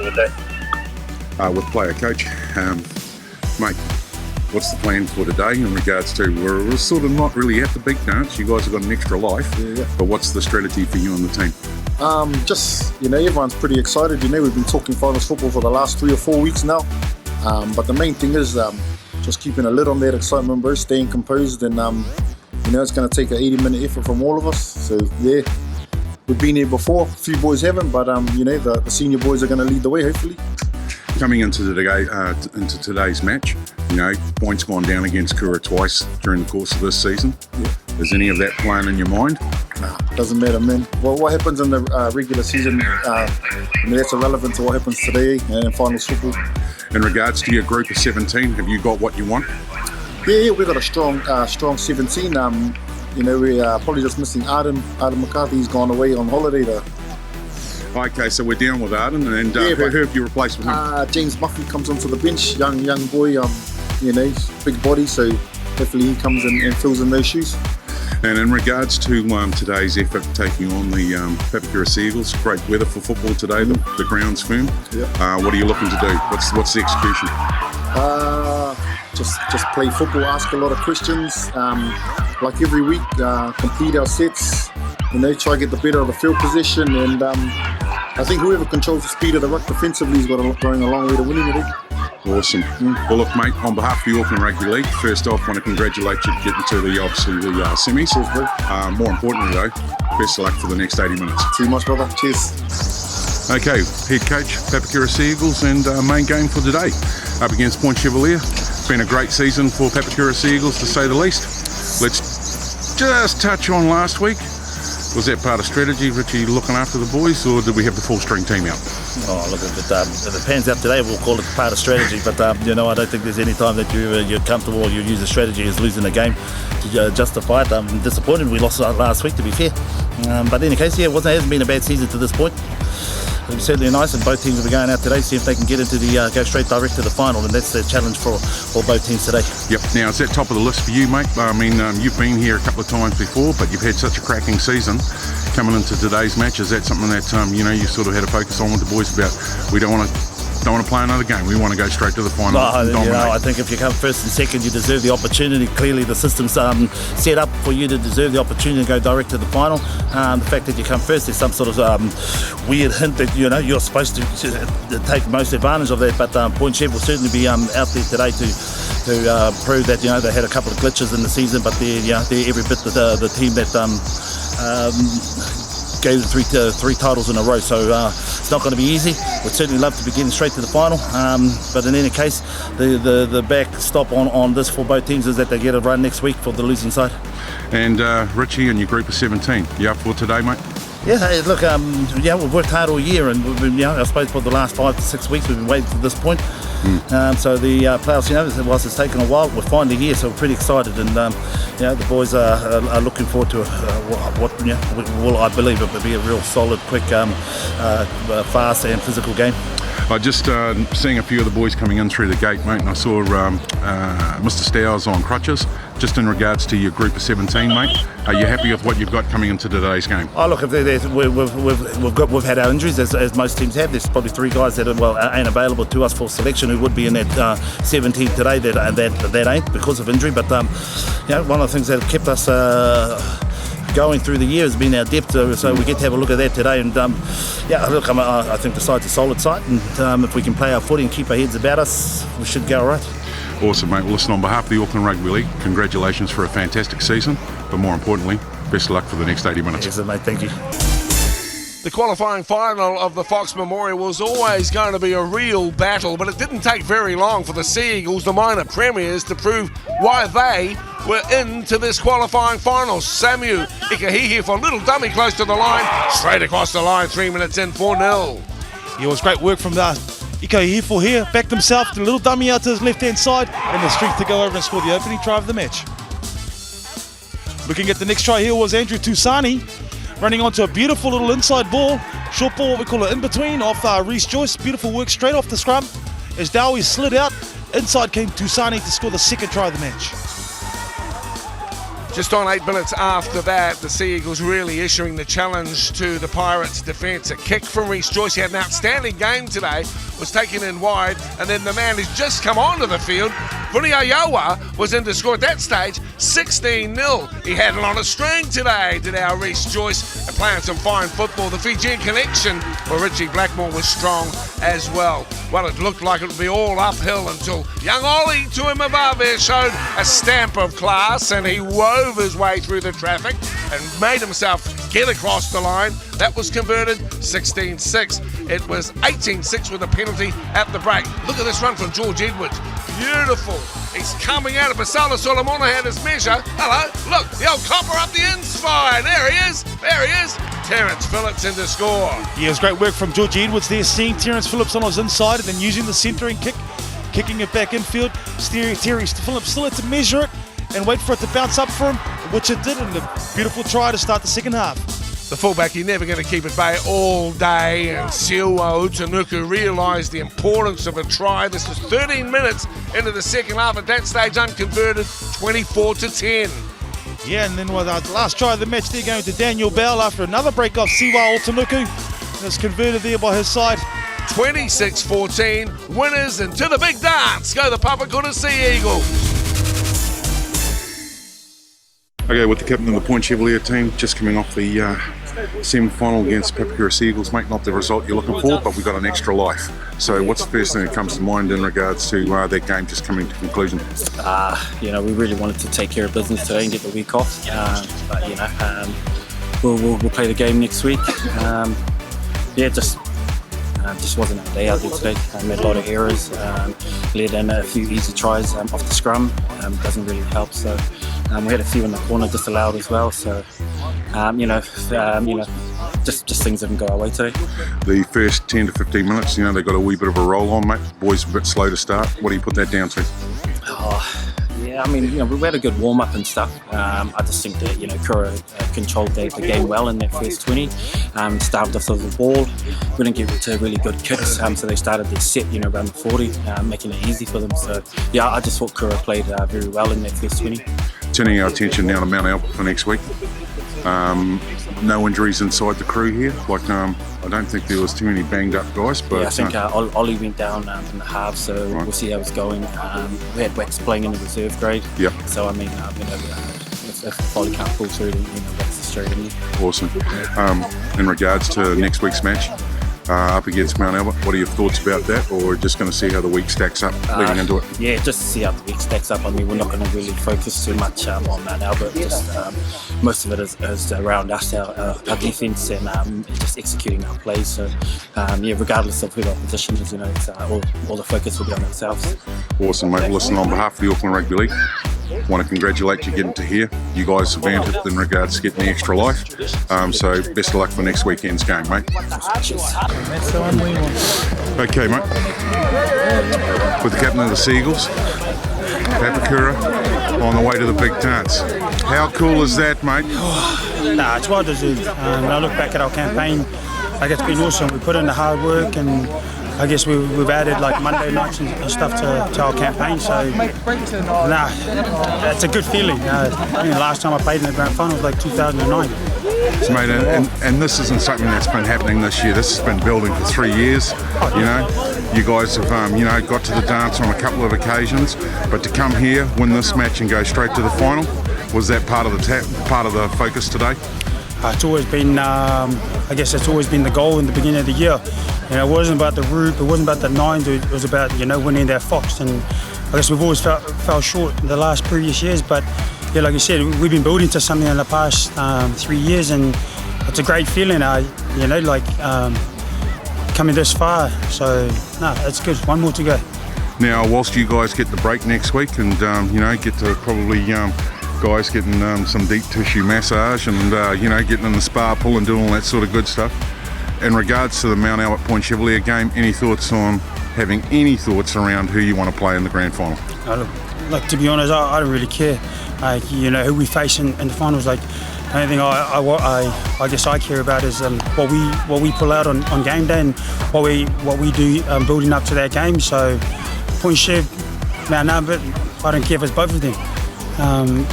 for the day? With player coach, mate, what's the plan for today in regards to, we're sort of not really at the big dance, you guys have got an extra life, but what's the strategy for you and the team? Everyone's pretty excited. We've been talking finals football for the last 3 or 4 weeks now, but the main thing is just keeping a lid on that excitement, bro, staying composed, and it's going to take an 80-minute effort from all of us. So yeah, we've been here before, a few boys haven't, but the senior boys are going to lead the way, hopefully. Coming into today's match, points gone down against Kura twice during the course of this season. Is any of that playing in your mind? Nah, doesn't matter, man. Well, what happens in the regular season, that's irrelevant to what happens today in finals football. In regards to your group of 17, have you got what you want? Yeah, we've got a strong 17. We're probably just missing Arden McCarthy. He's gone away on holiday though. Okay, so we're down with Arden, and who have you replaced with him? James Muffy comes onto the bench, young boy, he's big body, so hopefully he comes in and fills in those shoes. And in regards to today's effort taking on the Papakura Seagulls, great weather for football today, the ground's firm. What are you looking to do? What's the execution? Just play football, ask a lot of questions, like every week, complete our sets, try to get the better of the field position, and I think whoever controls the speed of the ruck defensively is going a long way to winning it. Awesome. Well, look, mate, on behalf of the Auckland Rugby League, first off, I want to congratulate you to getting to the semis. More importantly, though, best of luck for the next 80 minutes. Too much, brother. Cheers. Okay, head coach, Papakura Seagulls, and main game for today, up against Point Chevalier. It's been a great season for Papakura Seagulls, to say the least. Let's just touch on last week. Was that part of strategy, Richie, looking after the boys, or did we have the full string team out? Oh, look, if it pans out today, we'll call it part of strategy. But I don't think there's any time that you're comfortable or you use a strategy as losing a game to justify it. I'm disappointed we lost last week, to be fair. But in any case, it hasn't been a bad season to this point. It's certainly nice, and both teams will be going out today, see if they can get into go straight direct to the final, and that's the challenge for both teams today. Yep. Now, is that top of the list for you, mate? I mean, you've been here a couple of times before, but you've had such a cracking season. Coming into today's match, is that something that you sort of had to focus on with the boys about? We don't want to play another game. We want to go straight to the final. I think if you come first and second, you deserve the opportunity. Clearly, the system's set up for you to deserve the opportunity to go direct to the final. The fact that you come first, there's some sort of weird hint that you're supposed to take most advantage of that. But Point Chev will certainly be out there today to prove that they had a couple of glitches in the season, but they're every bit the team that gave the three titles in a row, so it's not going to be easy. We'd certainly love to be getting straight to the final, but in any case, the backstop on this for both teams is that they get a run next week for the losing side. And Richie and your group of 17, you up for today, mate? Yeah, hey, look, we've worked hard all year, and we've been, I suppose for the last 5 to 6 weeks we've been waiting for this point. So the playoffs, whilst it's taken a while, we're finally here, so we're pretty excited, and the boys are looking forward to what will, I believe, it will be a real solid, quick, fast and physical game. I just seeing a few of the boys coming in through the gate, mate, and I saw Mr. Stowers on crutches. Just in regards to your group of 17, mate, are you happy with what you've got coming into today's game? Oh, look, we've had our injuries as most teams have. There's probably 3 guys that ain't available to us for selection who would be in that 17 today that ain't because of injury. But one of the things that have kept us going through the year has been our depth, so we get to have a look at that today. And I think the side's a solid side, and if we can play our footy and keep our heads about us, we should go all right. Awesome, mate. Well, listen, on behalf of the Auckland Rugby League, congratulations for a fantastic season, but more importantly, best of luck for the next 80 minutes. Excellent, mate. Thank you. The qualifying final of the Fox Memorial was always going to be a real battle, but it didn't take very long for the Sea Eagles, the minor premiers, to prove why they were into this qualifying final. Samu Ikahihi for a little dummy close to the line, straight across the line, 3 minutes in, 4-0. It was great work from Ikahihi here, backed himself, the little dummy out to his left-hand side, and the strength to go over and score the opening try of the match. Looking at the next try here was Andrew Tusani, running onto a beautiful little inside ball, short ball, what we call it in between, off Reece Joyce. Beautiful work straight off the scrum. As Dowie slid out, inside came Tusani to score the second try of the match. Just on 8 minutes after that, the Sea Eagles really issuing the challenge to the Pirates' defence. A kick from Rhys Joyce. He had an outstanding game today, was taken in wide, and then the man who's just come onto the field, Vuniayawa, was in to score at that stage 16-0. He had it on a string today, did our Rhys Joyce, and playing some fine football. The Fijian connection for Richie Blackmore was strong as well. Well, it looked like it would be all uphill until young Ollie Tuimavave showed a stamp of class, and he wove his way through the traffic and made himself get across the line. That was converted 16-6. It was 18-6 with a penalty at the break. Look at this run from George Edwards. Beautiful. He's coming out of Basala Solomona had his measure. Hello, look, the old copper up the inside. There he is. Terence Phillips in to score. Yeah, it was great work from George Edwards there, seeing Terence Phillips on his inside and then using the centering kick, kicking it back infield. Terry Phillips still had to measure it and wait for it to bounce up for him, which it did, and a beautiful try to start the second half. The fullback, you're never going to keep at bay all day, and Siua Utanuku realised the importance of a try. This was 13 minutes into the second half. At that stage, unconverted, 24-10. Yeah, and then with our last try of the match, they're going to Daniel Bell after another break off Siwa Utanuku. And it's converted there by his side. 26-14, winners, and to the big dance go the Papakura Sea Eagles. Okay, with the captain of the Point Chevalier team, just coming off the semi-final against Papakura Sea Eagles, mate. Not the result you're looking for, but we got an extra life. So what's the first thing that comes to mind in regards to that game just coming to conclusion? We really wanted to take care of business today and get the week off. We'll play the game next week. Just wasn't our day out there today. Made a lot of errors. Let in a few easy tries off the scrum. Doesn't really help. So we had a few in the corner disallowed as well. So just things didn't go our way today. The first 10 to 15 minutes, they got a wee bit of a roll on, mate. Boys a bit slow to start. What do you put that down to? We had a good warm-up and stuff. I just think that, Kura controlled the game well in that first 20. Starved us of the ball. We didn't get to really good kicks, so they started their set, around the 40, making it easy for them. So, I just thought Kura played very well in that first 20. Turning our attention now to Mount Albert for next week. No injuries inside the crew here. I don't think there was too many banged up guys. But I think Ollie went down in the half, so right. We'll see how it's going. We had Wax playing in the reserve grade. Yep. So if Ollie can't pull through, then Wax is straight in there. Awesome. In regards to next week's match, up against Mount Albert, what are your thoughts about that, or just going to see how the week stacks up leading into it? Yeah, just to see how the week stacks up. We're not going to really focus too much on Mount Albert. Just most of it is around us, our defence, and just executing our plays. So regardless of who the opposition is, it's, all the focus will be on ourselves. Awesome, mate. Listen, on behalf of the Auckland Rugby League, I want to congratulate you getting to here. You guys have earned it in regards to getting the extra life. So best of luck for next weekend's game, mate. Okay, mate. With the captain of the Sea Eagles, Papakura, on the way to the big dance. How cool is that, mate? It's well deserved. When I look back at our campaign, it's been awesome. We put in the hard work, and I guess we've added Monday nights and stuff to our campaign. So, it's a good feeling. The last time I played in the grand final was 2009. So, mate, and this isn't something that's been happening this year. This has been building for 3 years. You guys have got to the dance on a couple of occasions, but to come here, win this match, and go straight to the final, was that part of the focus today? It's always been, it's always been the goal in the beginning of the year. It wasn't about the route, it wasn't about the nines, it was about, winning that Fox. And I guess we've always fell short in the last previous years, but like you said, we've been building to something in the past 3 years, and it's a great feeling, coming this far. So, it's good. One more to go. Now, whilst you guys get the break next week and, get to probably... guys getting some deep tissue massage and getting in the spa pool and doing all that sort of good stuff. In regards to the Mount Albert Point Chevalier game, any thoughts around who you want to play in the grand final? Look, to be honest, I don't really care. Who we face in the finals. The only thing I guess I care about is what we pull out on game day and what we do building up to that game. So Point Chev, Mount Albert, I don't care if it's both of them.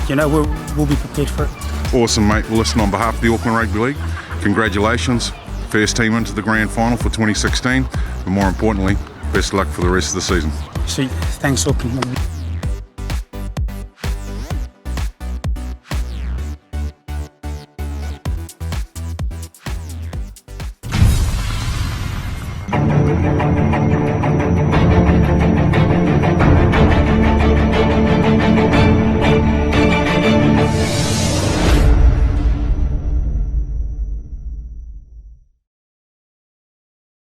you know, we'll be prepared for it. Awesome, mate. Well, listen, on behalf of the Auckland Rugby League, congratulations. First team into the grand final for 2016. But more importantly, best of luck for the rest of the season. See, thanks, Auckland.